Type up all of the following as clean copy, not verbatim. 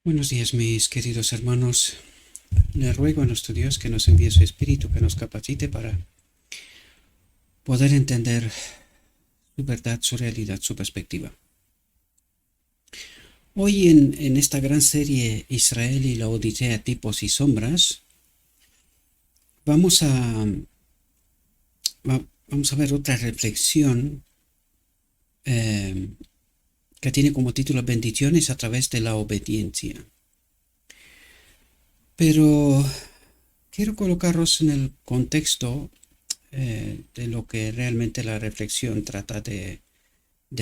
Buenos días, mis queridos hermanos. Le ruego a nuestro Dios que nos envíe su Espíritu, que nos capacite para poder entender su verdad, su realidad, su perspectiva. Hoy en esta gran serie Israel y la Odisea, tipos y sombras, vamos a, vamos a ver otra reflexión que tiene como título Bendiciones a través de la obediencia. Pero quiero colocarlos en el contexto de lo que realmente la reflexión trata de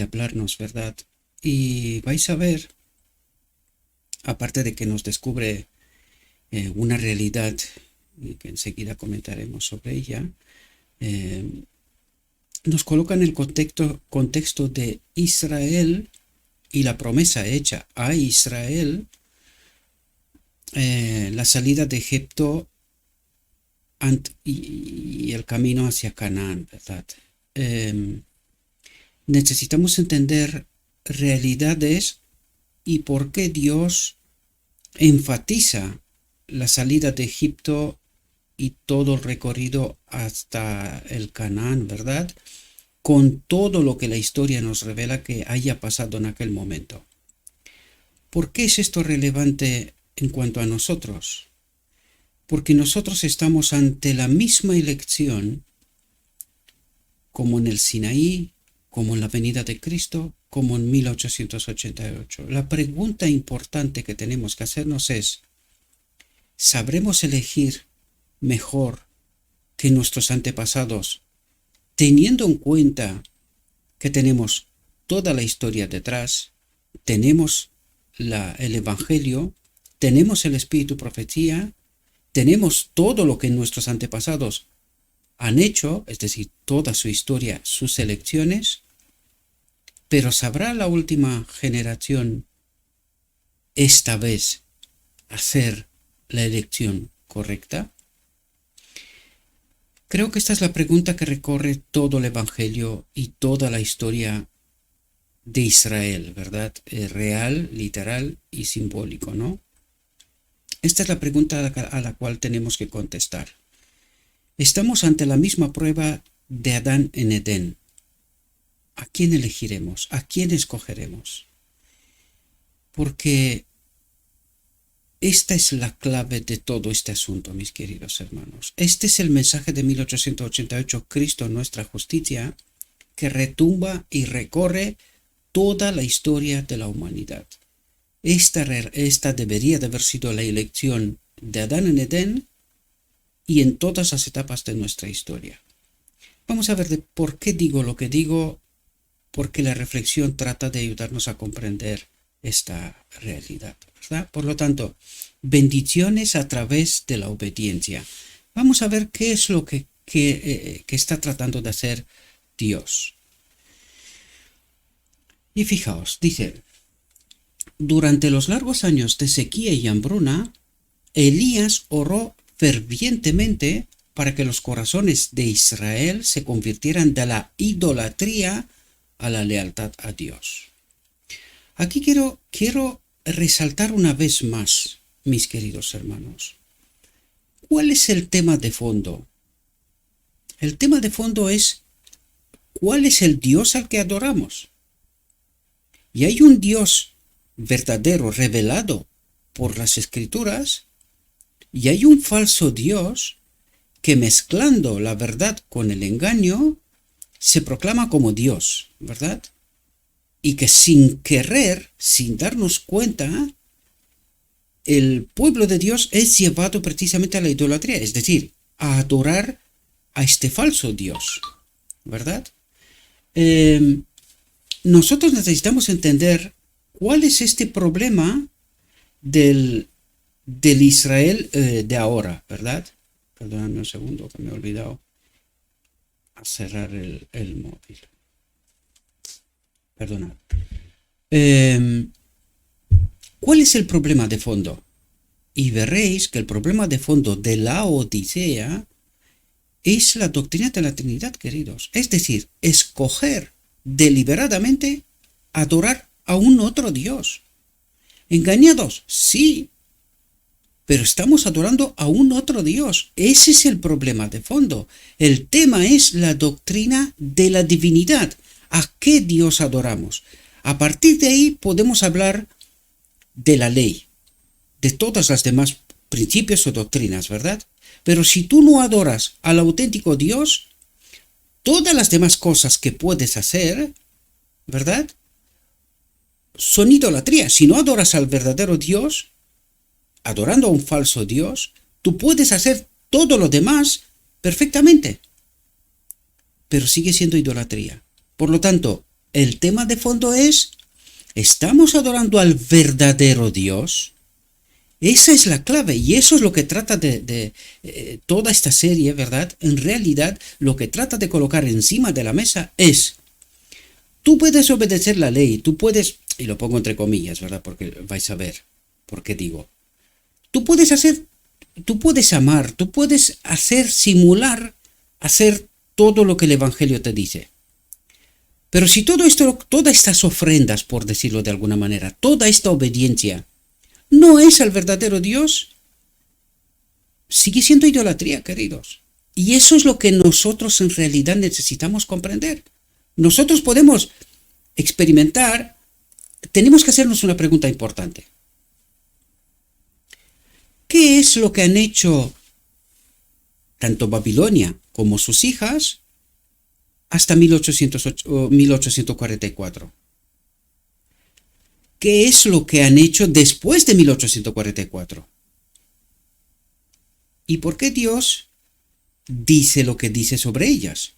hablarnos, ¿verdad? Y vais a ver, aparte de que nos descubre una realidad, y que enseguida comentaremos sobre ella, nos coloca en el contexto de Israel y la promesa hecha a Israel, la salida de Egipto y el camino hacia Canaán, ¿verdad? Necesitamos entender realidades y por qué Dios enfatiza la salida de Egipto y todo el recorrido hasta el Canaán, ¿verdad? Con todo lo que la historia nos revela que haya pasado en aquel momento. ¿Por qué es esto relevante en cuanto a nosotros? Porque nosotros estamos ante la misma elección como en el Sinaí, como en la venida de Cristo, como en 1888. La pregunta importante que tenemos que hacernos es, ¿sabremos elegir mejor que nuestros antepasados, teniendo en cuenta que tenemos toda la historia detrás, tenemos el Evangelio, tenemos el Espíritu Profecía, tenemos todo lo que nuestros antepasados han hecho, es decir, toda su historia, sus elecciones, pero ¿sabrá la última generación esta vez hacer la elección correcta? Creo que esta es la pregunta que recorre todo el Evangelio y toda la historia de Israel, ¿verdad? Real, literal y simbólico, ¿no? Esta es la pregunta a la cual tenemos que contestar. Estamos ante la misma prueba de Adán en Edén. ¿A quién elegiremos? ¿A quién escogeremos? Porque esta es la clave de todo este asunto, mis queridos hermanos. Este es el mensaje de 1888, Cristo nuestra justicia, que retumba y recorre toda la historia de la humanidad. Esta debería de haber sido la elección de Adán en Edén y en todas las etapas de nuestra historia. Vamos a ver de por qué digo lo que digo, porque la reflexión trata de ayudarnos a comprender esta realidad, ¿verdad? Por lo tanto, bendiciones a través de la obediencia. Vamos a ver qué es lo que está tratando de hacer Dios. Y fijaos, dice, durante los largos años de sequía y hambruna, Elías oró fervientemente para que los corazones de Israel se convirtieran de la idolatría a la lealtad a Dios. Aquí quiero resaltar una vez más, mis queridos hermanos, ¿cuál es el tema de fondo? El tema de fondo es, ¿cuál es el Dios al que adoramos? Y hay un Dios verdadero revelado por las Escrituras, y hay un falso Dios que, mezclando la verdad con el engaño, se proclama como Dios, ¿verdad? Y que sin querer, sin darnos cuenta, el pueblo de Dios es llevado precisamente a la idolatría, es decir, a adorar a este falso Dios, ¿verdad? Nosotros necesitamos entender cuál es este problema del Israel de ahora, ¿verdad? Perdóname un segundo que me he olvidado a cerrar el móvil. Perdonad. ¿Cuál es el problema de fondo? Y veréis que el problema de fondo de la Odisea es la doctrina de la Trinidad, queridos. Es decir, escoger deliberadamente adorar a un otro Dios. ¿Engañados? Sí, pero estamos adorando a un otro Dios. Ese es el problema de fondo. El tema es la doctrina de la divinidad. ¿A qué Dios adoramos? A partir de ahí podemos hablar de la ley, de todas las demás principios o doctrinas, ¿verdad? Pero si tú no adoras al auténtico Dios, todas las demás cosas que puedes hacer, ¿verdad?, son idolatría. Si no adoras al verdadero Dios, adorando a un falso Dios, tú puedes hacer todo lo demás perfectamente, pero sigue siendo idolatría. Por lo tanto, el tema de fondo es, ¿estamos adorando al verdadero Dios? Esa es la clave y eso es lo que trata de toda esta serie, ¿verdad? En realidad, lo que trata de colocar encima de la mesa es, tú puedes obedecer la ley, tú puedes, y lo pongo entre comillas, ¿verdad? Porque vais a ver por qué digo. Tú puedes amar, tú puedes hacer todo lo que el Evangelio te dice. Pero si todo esto, todas estas ofrendas, por decirlo de alguna manera, toda esta obediencia, no es al verdadero Dios, sigue siendo idolatría, queridos. Y eso es lo que nosotros en realidad necesitamos comprender. Nosotros podemos experimentar, tenemos que hacernos una pregunta importante. ¿Qué es lo que han hecho tanto Babilonia como sus hijas hasta 1844? ¿Qué es lo que han hecho después de 1844? ¿Y por qué Dios dice lo que dice sobre ellas?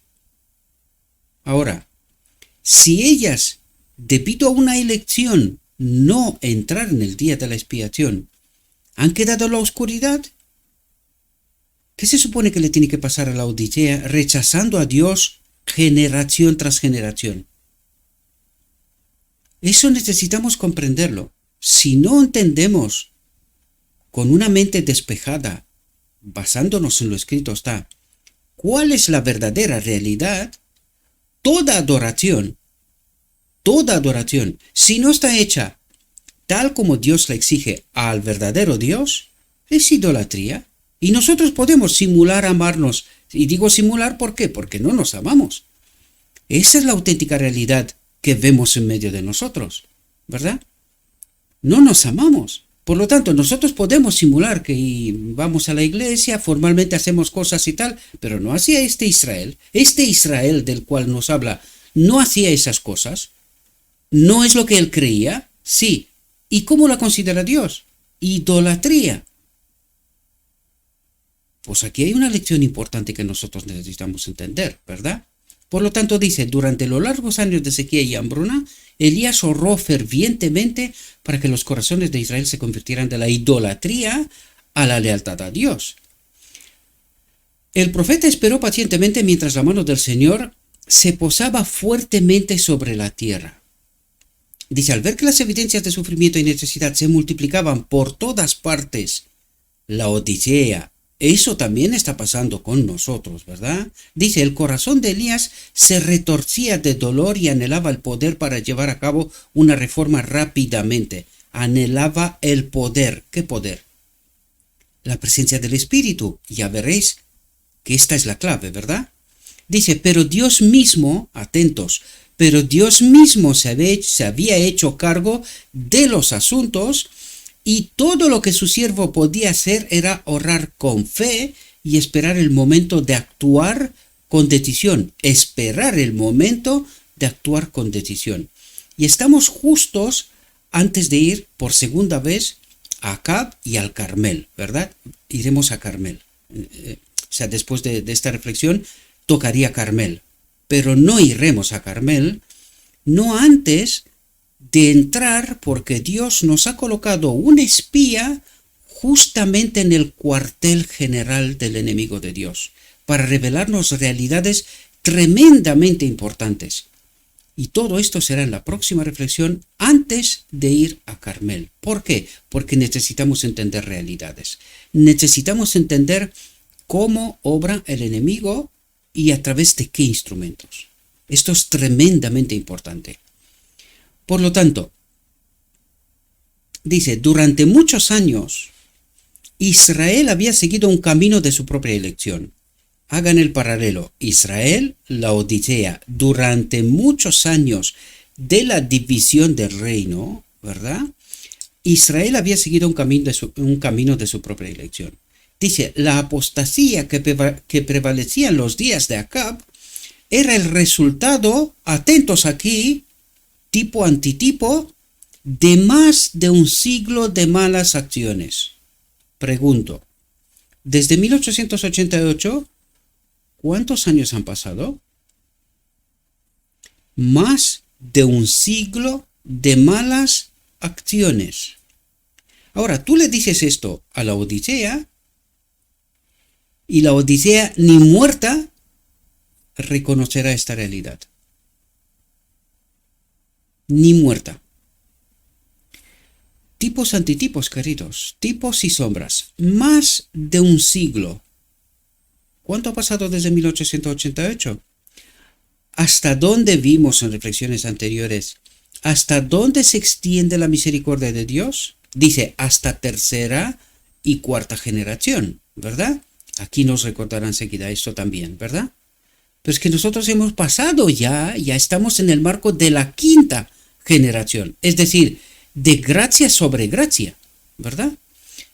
Ahora, si ellas, debido a una elección, no entrar en el día de la expiación, han quedado en la oscuridad, ¿qué se supone que le tiene que pasar a la Odisea rechazando a Dios generación tras generación? Eso necesitamos comprenderlo. Si no entendemos con una mente despejada, basándonos en lo escrito está, cuál es la verdadera realidad, toda adoración, si no está hecha tal como Dios la exige al verdadero Dios, es idolatría. Y nosotros podemos simular amarnos. Y digo simular, ¿por qué? Porque no nos amamos. Esa es la auténtica realidad que vemos en medio de nosotros, ¿verdad? No nos amamos. Por lo tanto, nosotros podemos simular que vamos a la iglesia, formalmente hacemos cosas y tal, pero no hacía este Israel. Este Israel del cual nos habla, no hacía esas cosas. ¿No es lo que él creía? Sí. ¿Y cómo la considera Dios? Idolatría. Pues aquí hay una lección importante que nosotros necesitamos entender, ¿verdad? Por lo tanto dice, durante los largos años de sequía y hambruna, Elías oró fervientemente para que los corazones de Israel se convirtieran de la idolatría a la lealtad a Dios. El profeta esperó pacientemente mientras la mano del Señor se posaba fuertemente sobre la tierra. Dice, al ver que las evidencias de sufrimiento y necesidad se multiplicaban por todas partes, la Odisea, eso también está pasando con nosotros, ¿verdad? Dice, el corazón de Elías se retorcía de dolor y anhelaba el poder para llevar a cabo una reforma rápidamente. Anhelaba el poder. ¿Qué poder? La presencia del Espíritu. Ya veréis que esta es la clave, ¿verdad? Dice, pero Dios mismo, atentos, pero Dios mismo se había hecho cargo de los asuntos y todo lo que su siervo podía hacer era orar con fe y esperar el momento de actuar con decisión. Esperar el momento de actuar con decisión. Y estamos justos antes de ir por segunda vez a Acab y al Carmel, ¿verdad? Iremos a Carmel. O sea, después de esta reflexión, tocaría Carmel. Pero no iremos a Carmel, no antes de entrar, porque Dios nos ha colocado un espía justamente en el cuartel general del enemigo de Dios, para revelarnos realidades tremendamente importantes. Y todo esto será en la próxima reflexión antes de ir a Carmel. ¿Por qué? Porque necesitamos entender realidades. Necesitamos entender cómo obra el enemigo y a través de qué instrumentos. Esto es tremendamente importante. Por lo tanto, Dice, durante muchos años, Israel había seguido un camino de su propia elección. Hagan el paralelo. Israel, Laodicea, durante muchos años de la división del reino, ¿verdad? Israel había seguido un camino de su propia elección. Dice, la apostasía que prevalecía en los días de Acab era el resultado, atentos aquí, tipo antitipo, de más de un siglo de malas acciones. Pregunto, desde 1888, ¿cuántos años han pasado? Más de un siglo de malas acciones. Ahora, tú le dices esto a la Odisea y la Odisea ni muerta reconocerá esta realidad. Ni muerta. Tipos antitipos, queridos, tipos y sombras. Más de un siglo. ¿Cuánto ha pasado desde 1888? ¿Hasta dónde vimos en reflexiones anteriores? ¿Hasta dónde se extiende la misericordia de Dios? Dice, hasta tercera y cuarta generación, ¿verdad? Aquí nos recordarán enseguida esto también, ¿verdad? Pero es que nosotros hemos pasado ya estamos en el marco de la quinta generación, es decir, de gracia sobre gracia, ¿verdad?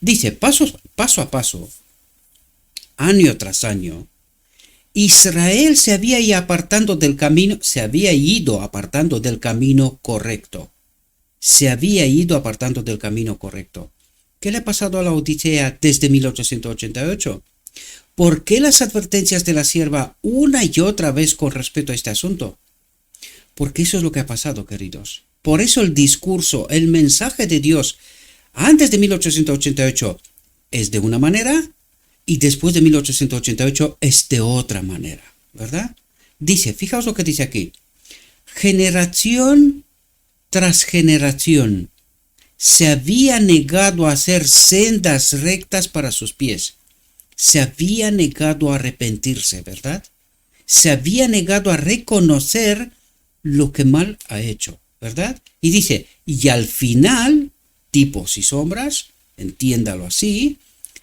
Dice, paso a paso, año tras año, Israel se había ido apartando del camino correcto. Se había ido apartando del camino correcto. ¿Qué le ha pasado a la Odisea desde 1888? ¿Por qué las advertencias de la sierva una y otra vez con respecto a este asunto? Porque eso es lo que ha pasado, queridos. Por eso el discurso, el mensaje de Dios antes de 1888 es de una manera y después de 1888 es de otra manera, ¿verdad? Dice, fijaos lo que dice aquí. Generación tras generación se había negado a hacer sendas rectas para sus pies. Se había negado a arrepentirse, ¿verdad? Se había negado a reconocer lo que mal ha hecho, ¿verdad? Y dice, y al final, tipos y sombras, entiéndalo así,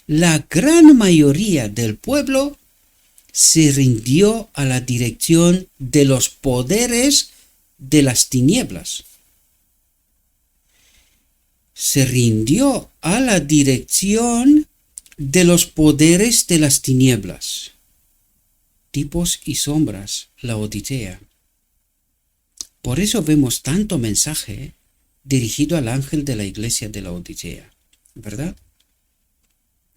la gran mayoría del pueblo se rindió a la dirección de los poderes de las tinieblas. Se rindió a la dirección de los poderes de las tinieblas. Tipos y sombras, la Odisea. Por eso vemos tanto mensaje dirigido al ángel de la iglesia de la Odisea, ¿verdad?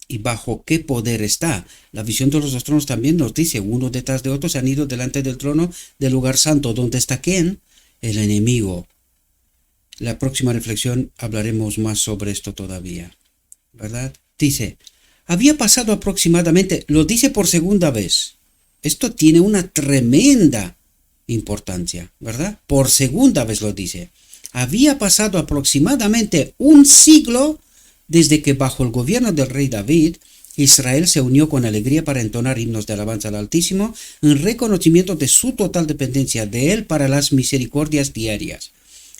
¿Y bajo qué poder está? La visión de los dos tronos también nos dice, uno detrás de otro se han ido delante del trono del lugar santo. ¿Dónde está quién? El enemigo. La próxima reflexión hablaremos más sobre esto todavía, ¿verdad? Dice, había pasado aproximadamente, lo dice por segunda vez. Esto tiene una tremenda importancia, ¿verdad? Por segunda vez lo dice. Había pasado aproximadamente un siglo desde que bajo el gobierno del rey David, Israel se unió con alegría para entonar himnos de alabanza al Altísimo en reconocimiento de su total dependencia de él para las misericordias diarias.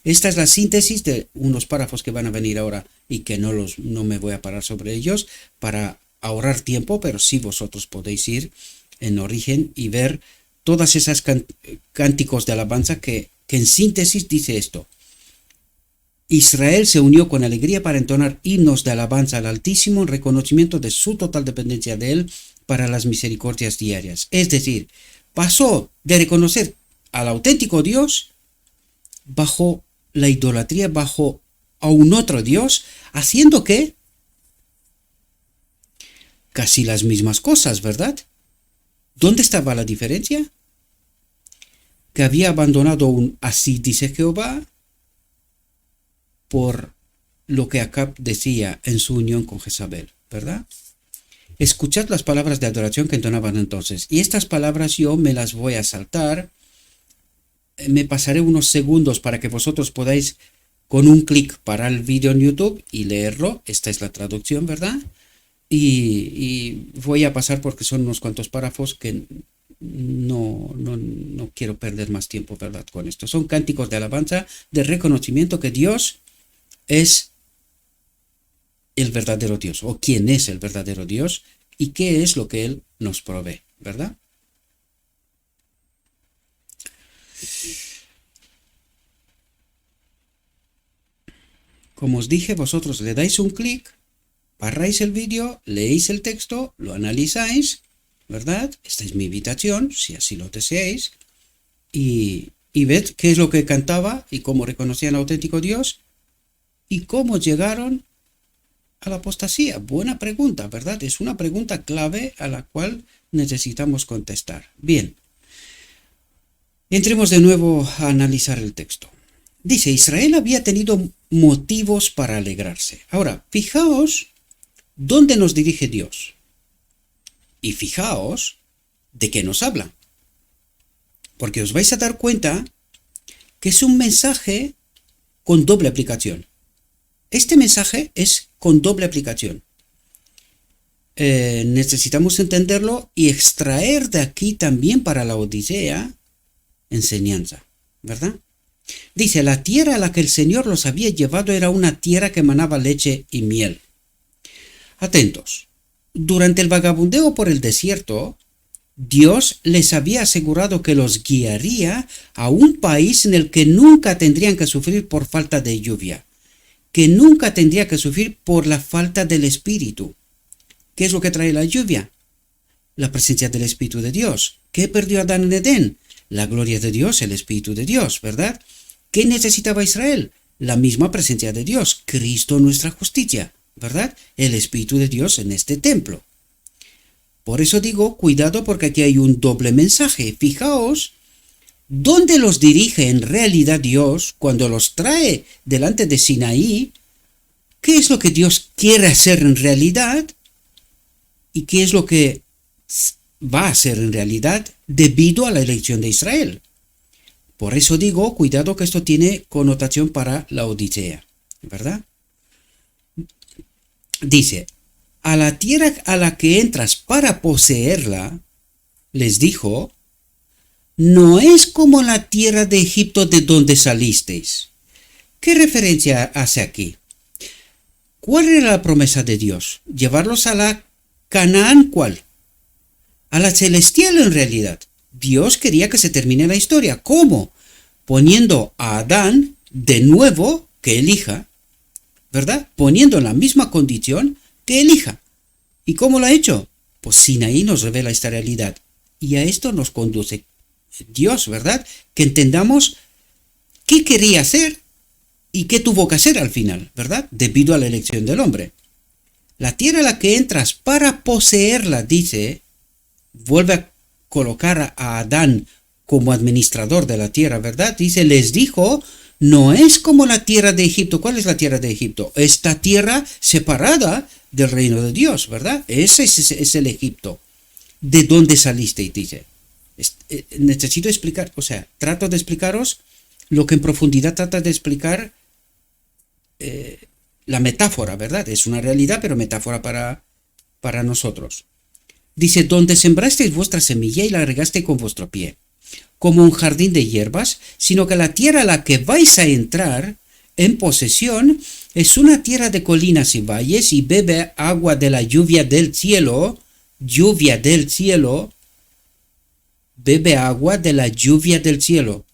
Esta es la síntesis de unos párrafos que van a venir ahora y que no me voy a parar sobre ellos para ahorrar tiempo, pero sí vosotros podéis ir en origen y ver todas esas cánticos de alabanza que en síntesis dice esto. Israel se unió con alegría para entonar himnos de alabanza al Altísimo en reconocimiento de su total dependencia de él para las misericordias diarias. Es decir, pasó de reconocer al auténtico Dios bajo la idolatría, bajo a un otro Dios, haciendo que casi las mismas cosas, ¿verdad? ¿Dónde estaba la diferencia? Que había abandonado un así dice Jehová por lo que Acab decía en su unión con Jezabel, ¿verdad? Escuchad las palabras de adoración que entonaban entonces. Y estas palabras yo me las voy a saltar. Me pasaré unos segundos para que vosotros podáis con un clic parar el vídeo en YouTube y leerlo. Esta es la traducción, ¿verdad? Y voy a pasar porque son unos cuantos párrafos que no quiero perder más tiempo, ¿verdad? Con esto. Son cánticos de alabanza, de reconocimiento que Dios es el verdadero Dios, o quién es el verdadero Dios y qué es lo que Él nos provee, ¿verdad? Como os dije, vosotros le dais un clic, paráis el vídeo, leéis el texto, lo analizáis, ¿verdad? Esta es mi invitación, si así lo deseáis, y ved qué es lo que cantaba y cómo reconocían al auténtico Dios y cómo llegaron a la apostasía. Buena pregunta, ¿verdad? Es una pregunta clave a la cual necesitamos contestar. Bien, entremos de nuevo a analizar el texto. Dice, Israel había tenido motivos para alegrarse. Ahora, fijaos dónde nos dirige Dios. Y fijaos de qué nos habla. Porque os vais a dar cuenta que es un mensaje con doble aplicación. Este mensaje es con doble aplicación. Necesitamos entenderlo y extraer de aquí también para la Odisea enseñanza, ¿verdad? Dice, la tierra a la que el Señor los había llevado era una tierra que emanaba leche y miel. Atentos, durante el vagabundeo por el desierto, Dios les había asegurado que los guiaría a un país en el que nunca tendrían que sufrir por falta de lluvia, que nunca tendría que sufrir por la falta del Espíritu. ¿Qué es lo que trae la lluvia? La presencia del Espíritu de Dios. ¿Qué perdió Adán en Edén? La gloria de Dios, el Espíritu de Dios, ¿verdad? ¿Qué necesitaba Israel? La misma presencia de Dios, Cristo nuestra justicia, ¿verdad? El Espíritu de Dios en este templo. Por eso digo, cuidado porque aquí hay un doble mensaje. Fijaos, ¿dónde los dirige en realidad Dios cuando los trae delante de Sinaí? ¿Qué es lo que Dios quiere hacer en realidad? ¿Y qué es lo que va a hacer en realidad debido a la elección de Israel? Por eso digo, cuidado que esto tiene connotación para la Odisea, ¿verdad? Dice, a la tierra a la que entras para poseerla, les dijo, no es como la tierra de Egipto de donde salisteis. ¿Qué referencia hace aquí? ¿Cuál era la promesa de Dios? Llevarlos a la Canaán, ¿cuál? A la celestial en realidad. Dios quería que se termine la historia. ¿Cómo? Poniendo a Adán de nuevo que elija, ¿verdad? Poniendo en la misma condición que elija. ¿Y cómo lo ha hecho? Pues Sinaí nos revela esta realidad. Y a esto nos conduce Dios, ¿verdad? Que entendamos qué quería hacer y qué tuvo que hacer al final, ¿verdad? Debido a la elección del hombre. La tierra a la que entras para poseerla, dice, vuelve a colocar a Adán como administrador de la tierra, ¿verdad? Dice, les dijo, no es como la tierra de Egipto. ¿Cuál es la tierra de Egipto? Esta tierra separada del reino de Dios, ¿verdad? Ese es el Egipto. ¿De dónde saliste? Y dice, necesito explicar, o sea, trato de explicaros lo que en profundidad trata de explicar la metáfora, ¿verdad? Es una realidad, pero metáfora para nosotros. Dice, donde sembrasteis vuestra semilla y la regaste con vuestro pie, como un jardín de hierbas, sino que la tierra a la que vais a entrar en posesión es una tierra de colinas y valles y bebe agua de la lluvia del cielo, bebe agua de la lluvia del cielo.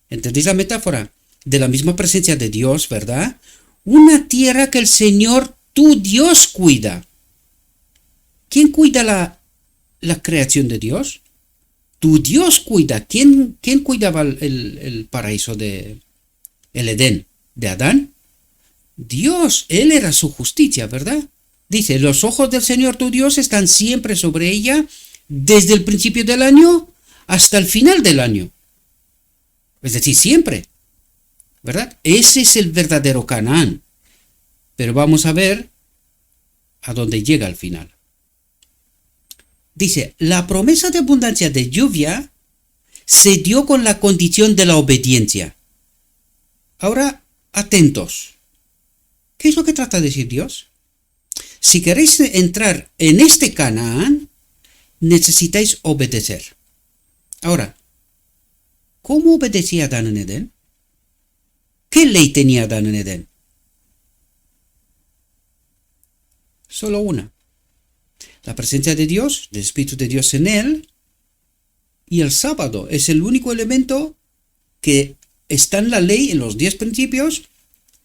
¿Entendéis la metáfora? De la misma presencia de Dios, ¿verdad? Una tierra que el Señor, tu Dios, cuida. ¿Quién cuida la creación de Dios? Tu Dios cuida. ¿Quién cuidaba el paraíso el Edén? ¿De Adán? Dios, Él era su justicia, ¿verdad? Dice, los ojos del Señor tu Dios están siempre sobre ella, desde el principio del año hasta el final del año. Es decir, siempre, ¿verdad? Ese es el verdadero Canaán. Pero vamos a ver a dónde llega al final. Dice, la promesa de abundancia de lluvia se dio con la condición de la obediencia. Ahora, atentos. ¿Qué es lo que trata de decir Dios? Si queréis entrar en este Canaán, necesitáis obedecer. Ahora, ¿cómo obedecía Adán en Edén? ¿Qué ley tenía Adán en Edén? solo una. La presencia de Dios, del Espíritu de Dios en él, y el sábado es el único elemento que está en la ley, en los 10 principios,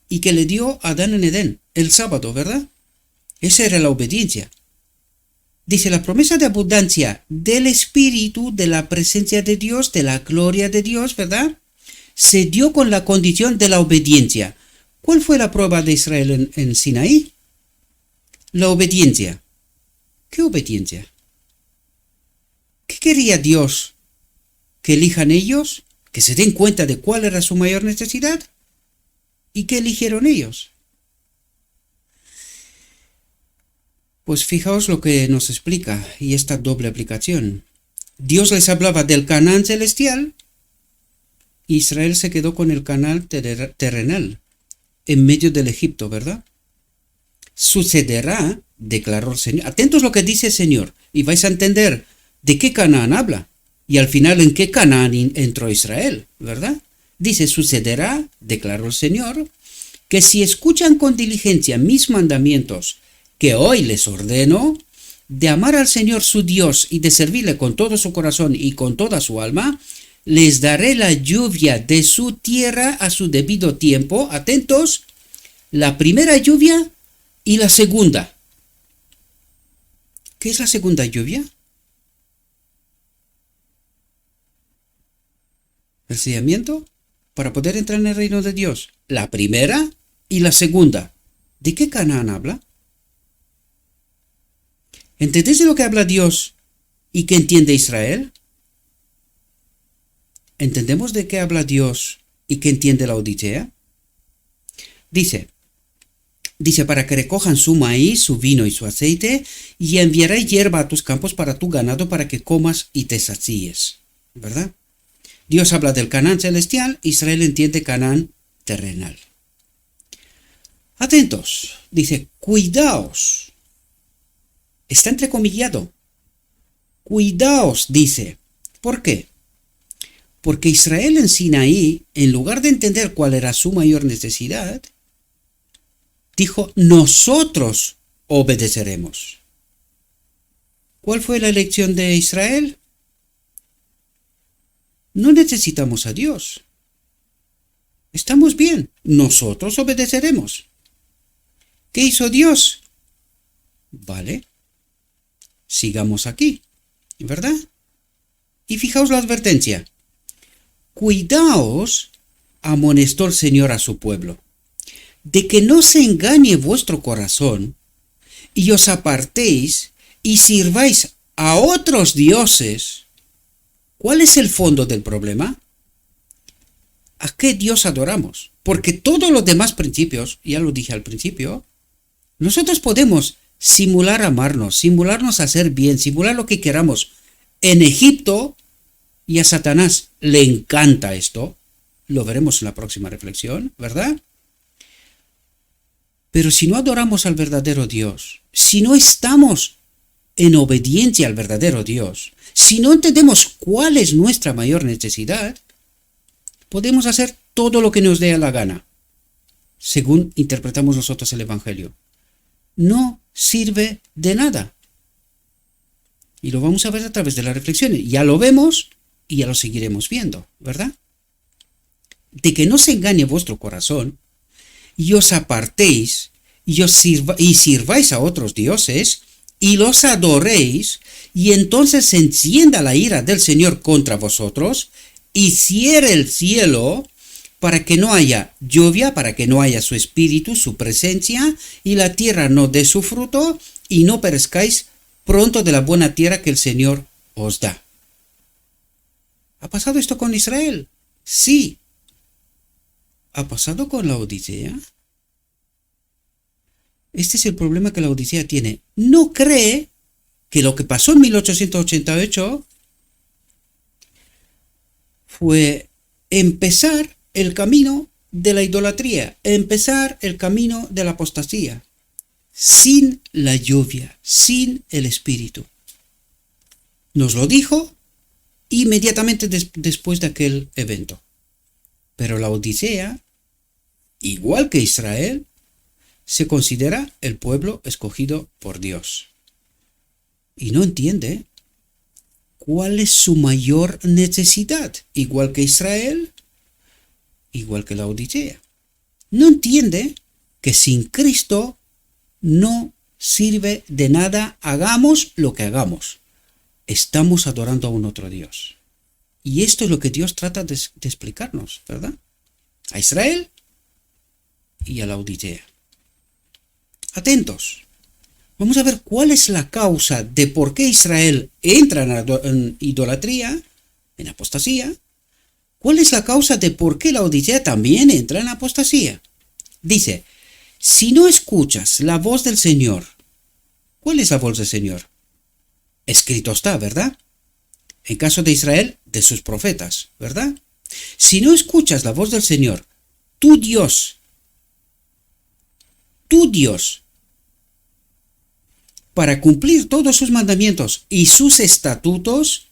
y que le dio a Adán en Edén, el sábado, ¿verdad? Esa era la obediencia. Dice, la promesa de abundancia del Espíritu, de la presencia de Dios, de la gloria de Dios, ¿verdad? Se dio con la condición de la obediencia. ¿Cuál fue la prueba de Israel en Sinaí? La obediencia. ¿Qué obediencia? ¿Qué quería Dios? ¿Que elijan ellos? ¿Que se den cuenta de cuál era su mayor necesidad? ¿Y qué eligieron ellos? Pues fijaos lo que nos explica, y esta doble aplicación. Dios les hablaba del Canaán celestial, Israel se quedó con el Canaán terrenal, en medio del Egipto, ¿verdad? Sucederá, declaró el Señor. Atentos a lo que dice el Señor, y vais a entender de qué Canaán habla, y al final en qué Canaán entró Israel, ¿verdad? Dice, sucederá, declaró el Señor, que si escuchan con diligencia mis mandamientos, que hoy les ordeno, de amar al Señor su Dios y de servirle con todo su corazón y con toda su alma, les daré la lluvia de su tierra a su debido tiempo. Atentos, la primera lluvia y la segunda. ¿Qué es la segunda lluvia? El sellamiento para poder entrar en el reino de Dios. La primera y la segunda. ¿De qué Canaán habla? ¿Entendéis de lo que habla Dios y que entiende Israel? ¿Entendemos de qué habla Dios y que entiende la Odisea? Dice, para que recojan su maíz, su vino y su aceite, y enviaré hierba a tus campos para tu ganado, para que comas y te sacíes. ¿Verdad? Dios habla del Canaán celestial, Israel entiende Canaán terrenal. Atentos, dice, cuidaos. Está entrecomillado. Cuidaos, dice. ¿Por qué? Porque Israel en Sinaí, en lugar de entender cuál era su mayor necesidad, dijo, nosotros obedeceremos. ¿Cuál fue la elección de Israel? No necesitamos a Dios. Estamos bien. Nosotros obedeceremos. ¿Qué hizo Dios? Vale. Sigamos aquí, ¿verdad? Y fijaos la advertencia. Cuidaos, amonestó el Señor a su pueblo, de que no se engañe vuestro corazón y os apartéis y sirváis a otros dioses. ¿Cuál es el fondo del problema? ¿A qué Dios adoramos? Porque todos los demás principios, ya lo dije al principio, nosotros podemos simular amarnos, simularnos hacer bien, simular lo que queramos. En Egipto, y a Satanás le encanta esto, lo veremos en la próxima reflexión, ¿verdad? Pero si no adoramos al verdadero Dios, si no estamos en obediencia al verdadero Dios, si no entendemos cuál es nuestra mayor necesidad, podemos hacer todo lo que nos dé la gana, según interpretamos nosotros el Evangelio. No sirve de nada. Y lo vamos a ver a través de las reflexiones. Ya lo vemos y ya lo seguiremos viendo, ¿verdad? De que no se engañe vuestro corazón y os apartéis y sirváis a otros dioses y los adoréis, y entonces se encienda la ira del Señor contra vosotros y cierre el cielo para que no haya lluvia, para que no haya su espíritu, su presencia, y la tierra no dé su fruto, y no perezcáis pronto de la buena tierra que el Señor os da. ¿Ha pasado esto con Israel? Sí. ¿Ha pasado con la Odisea? Este es el problema que la Odisea tiene. No cree que lo que pasó en 1888 fue empezar el camino de la idolatría, empezar el camino de la apostasía, sin la lluvia, sin el Espíritu. Nos lo dijo inmediatamente después de aquel evento. Pero la Odisea, igual que Israel, se considera el pueblo escogido por Dios. Y no entiende cuál es su mayor necesidad, igual que Israel, igual que Laodicea. No entiende que sin Cristo no sirve de nada, hagamos lo que hagamos. Estamos adorando a un otro Dios. Y esto es lo que Dios trata de explicarnos, ¿verdad? A Israel y a Laodicea. Atentos. Vamos a ver cuál es la causa de por qué Israel entra en idolatría, en apostasía. ¿Cuál es la causa de por qué Laodicea también entra en apostasía? Dice, si no escuchas la voz del Señor, ¿cuál es la voz del Señor? Escrito está, ¿verdad? En caso de Israel, de sus profetas, ¿verdad? Si no escuchas la voz del Señor, tu Dios, para cumplir todos sus mandamientos y sus estatutos,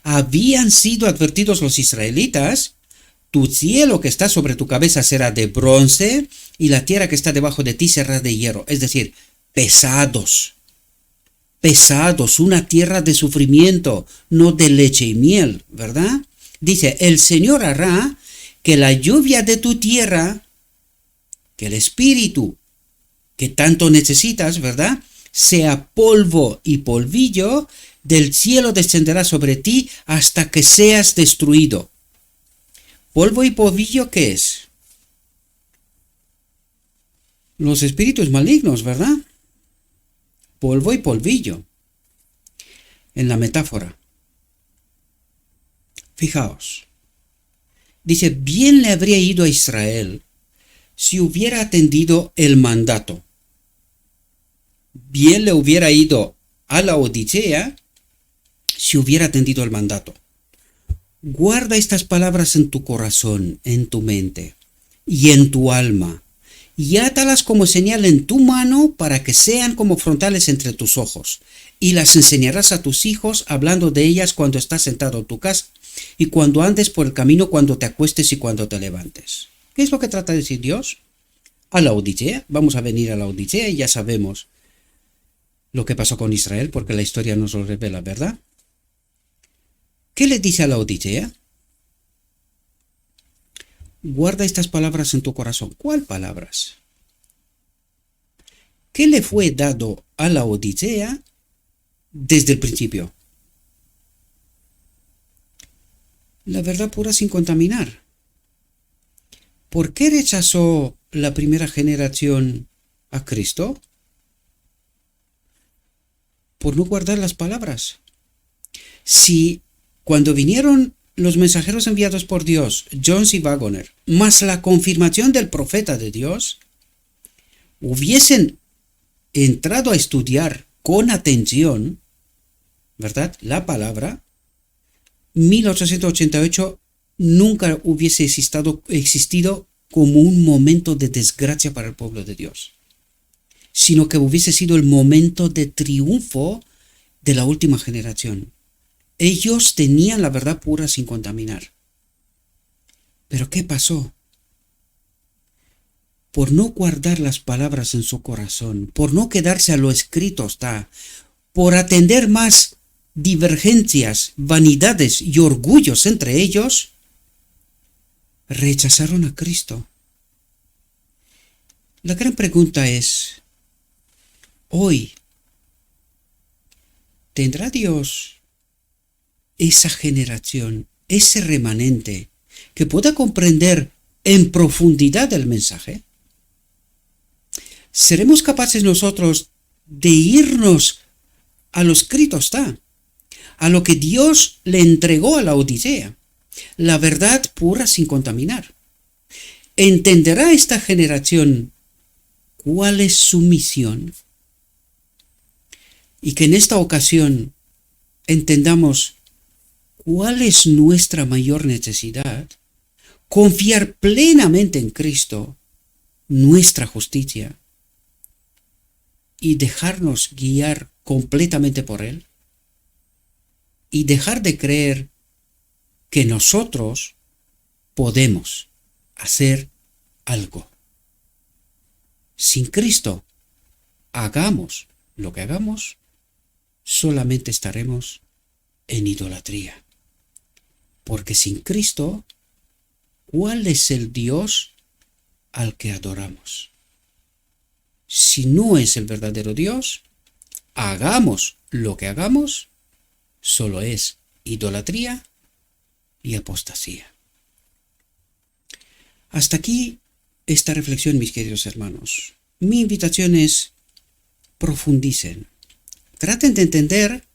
habían sido advertidos los israelitas, tu cielo que está sobre tu cabeza será de bronce y la tierra que está debajo de ti será de hierro, es decir, pesados, una tierra de sufrimiento, no de leche y miel, ¿verdad? Dice, el Señor hará que la lluvia de tu tierra, que el espíritu que tanto necesitas, ¿verdad?, sea polvo y polvillo, del cielo descenderá sobre ti hasta que seas destruido. ¿Polvo y polvillo qué es? Los espíritus malignos, ¿verdad? Polvo y polvillo. En la metáfora. Fijaos. Dice, bien le habría ido a Israel si hubiera atendido el mandato. Bien le hubiera ido a Laodicea si hubiera atendido el mandato. Guarda estas palabras en tu corazón, en tu mente y en tu alma, y átalas como señal en tu mano para que sean como frontales entre tus ojos, y las enseñarás a tus hijos hablando de ellas cuando estás sentado en tu casa y cuando andes por el camino, cuando te acuestes y cuando te levantes. ¿Qué es lo que trata de decir Dios? A Laodicea, vamos a venir a Laodicea y ya sabemos lo que pasó con Israel porque la historia nos lo revela, ¿verdad? ¿Qué le dice a Laodicea? Guarda estas palabras en tu corazón. ¿Cuál palabras? ¿Qué le fue dado a Laodicea desde el principio? La verdad pura sin contaminar. ¿Por qué rechazó la primera generación a Cristo? Por no guardar las palabras. Si cuando vinieron los mensajeros enviados por Dios, Jones y Wagoner, más la confirmación del profeta de Dios, hubiesen entrado a estudiar con atención, ¿verdad?, la palabra, 1888 nunca hubiese existido como un momento de desgracia para el pueblo de Dios, sino que hubiese sido el momento de triunfo de la última generación. Ellos tenían la verdad pura sin contaminar. ¿Pero qué pasó? Por no guardar las palabras en su corazón, por no quedarse a lo escrito está, por atender más divergencias, vanidades y orgullos entre ellos, rechazaron a Cristo. La gran pregunta es, hoy, ¿tendrá Dios esa generación, ese remanente, que pueda comprender en profundidad el mensaje? ¿Seremos capaces nosotros de irnos a lo escrito está, a lo que Dios le entregó a Laodicea, la verdad pura sin contaminar? ¿Entenderá esta generación cuál es su misión? Y que en esta ocasión entendamos cuál es nuestra mayor necesidad, confiar plenamente en Cristo, nuestra justicia, y dejarnos guiar completamente por Él, y dejar de creer que nosotros podemos hacer algo. sin Cristo, hagamos lo que hagamos, solamente estaremos en idolatría. Porque sin Cristo, ¿cuál es el Dios al que adoramos? Si no es el verdadero Dios, hagamos lo que hagamos, solo es idolatría y apostasía. Hasta aquí esta reflexión, mis queridos hermanos. Mi invitación es: profundicen, traten de entender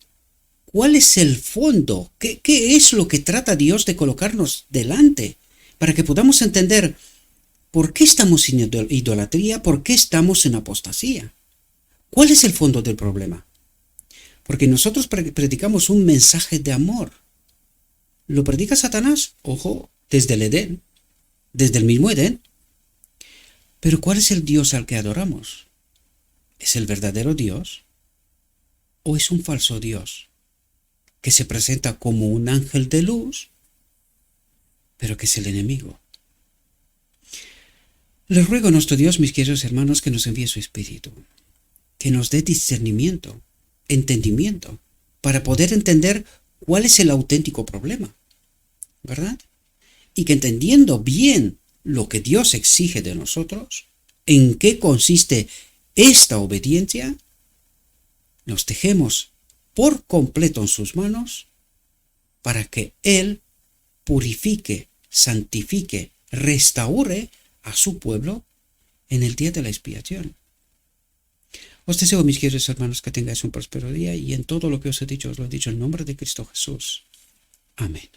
cuál es el fondo, qué es lo que trata Dios de colocarnos delante, para que podamos entender por qué estamos en idolatría, por qué estamos en apostasía. ¿Cuál es el fondo del problema? Porque nosotros predicamos un mensaje de amor. ¿Lo predica Satanás? Ojo, desde el Edén, desde el mismo Edén. Pero ¿cuál es el Dios al que adoramos? ¿Es el verdadero Dios? ¿O es un falso Dios que se presenta como un ángel de luz, pero que es el enemigo? Les ruego a nuestro Dios, mis queridos hermanos, que nos envíe su Espíritu, que nos dé discernimiento, entendimiento, para poder entender cuál es el auténtico problema, ¿verdad? Y que entendiendo bien lo que Dios exige de nosotros, en qué consiste esta obediencia, nos dejemos por completo en sus manos para que Él purifique, santifique, restaure a su pueblo en el día de la expiación. Os deseo, mis queridos hermanos, que tengáis un próspero día, y en todo lo que os he dicho, os lo he dicho en nombre de Cristo Jesús. Amén.